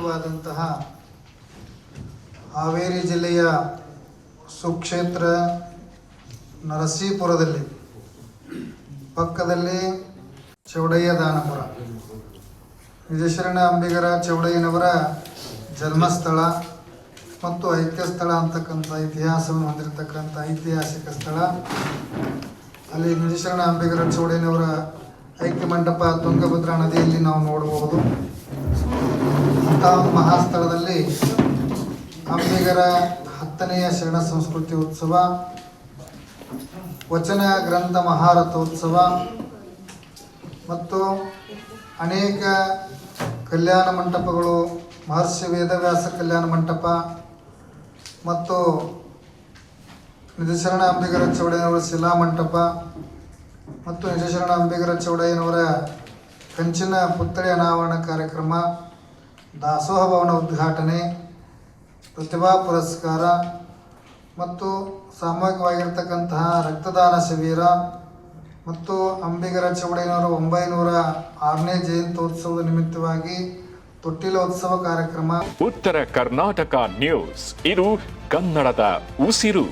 ಪ್ರದೇಶವಾದಂತಹ ಹಾವೇರಿ ಜಿಲ್ಲೆಯ ಸುಕ್ಷೇತ್ರ ನರಸೀಪುರದಲ್ಲಿ ಪಕ್ಕದಲ್ಲಿ ಚೌಡಯ್ಯ ದಾನಪುರ ವಿಜಯಶರಣ ಅಂಬಿಗರ ಚೌಡಯ್ಯನವರ ಜನ್ಮಸ್ಥಳ ಮತ್ತು ಐತಿಹ್ಯ ಸ್ಥಳ ಅಂತಕ್ಕಂಥ ಇತಿಹಾಸವನ್ನು ಹೊಂದಿರತಕ್ಕಂಥ ಐತಿಹಾಸಿಕ ಸ್ಥಳ. ಅಲ್ಲಿ ವಿಜಯಶರಣ ಅಂಬಿಗರ ಚೌಡಯ್ಯನವರ ಐಕ್ಯ ಮಂಟಪ ತುಂಗಭದ್ರಾ ನದಿಯಲ್ಲಿ ನಾವು ನೋಡಬಹುದು. ಅಂತಹ ಒಂದು ಮಹಾಸ್ಥಳದಲ್ಲಿ ಅಂಬಿಗರ 10ನೆಯ ಶರಣ ಸಂಸ್ಕೃತಿ ಉತ್ಸವ, ವಚನ ಗ್ರಂಥ ಮಹಾರಥೋತ್ಸವ ಮತ್ತು ಅನೇಕ ಕಲ್ಯಾಣ ಮಂಟಪಗಳು, ಮಹರ್ಷಿ ವೇದವ್ಯಾಸ ಕಲ್ಯಾಣ ಮಂಟಪ ಮತ್ತು ನಿಜಶರಣ ಅಂಬಿಗರ ಚೌಡಯ್ಯನವರ ಶಿಲಾ ಮಂಟಪ ಮತ್ತು ನಿಜಶರಣ ಅಂಬಿಗರ ಚೌಡಯ್ಯನವರ ಕಂಚಿನ ಪುತ್ಥಳಿ ಅನಾವರಣ ಕಾರ್ಯಕ್ರಮ, ದಾಸೋಹ ಭವನ ಉದ್ಘಾಟನೆ, ಪ್ರತಿಭಾ ಪುರಸ್ಕಾರ ಮತ್ತು ಸಾಮೂಹಿಕವಾಗಿರ್ತಕ್ಕಂತಹ ರಕ್ತದಾನ ಶಿಬಿರ ಮತ್ತು ಅಂಬಿಗರ ಚೌಡಯ್ಯನವರ 906ನೇ ಜಯಂತ್ಯೋತ್ಸವದ ನಿಮಿತ್ತವಾಗಿ ತೊಟ್ಟಿಲೋತ್ಸವ ಕಾರ್ಯಕ್ರಮ. ಉತ್ತರ ಕರ್ನಾಟಕ ನ್ಯೂಸ್, ಇದು ಕನ್ನಡದ ಉಸಿರು.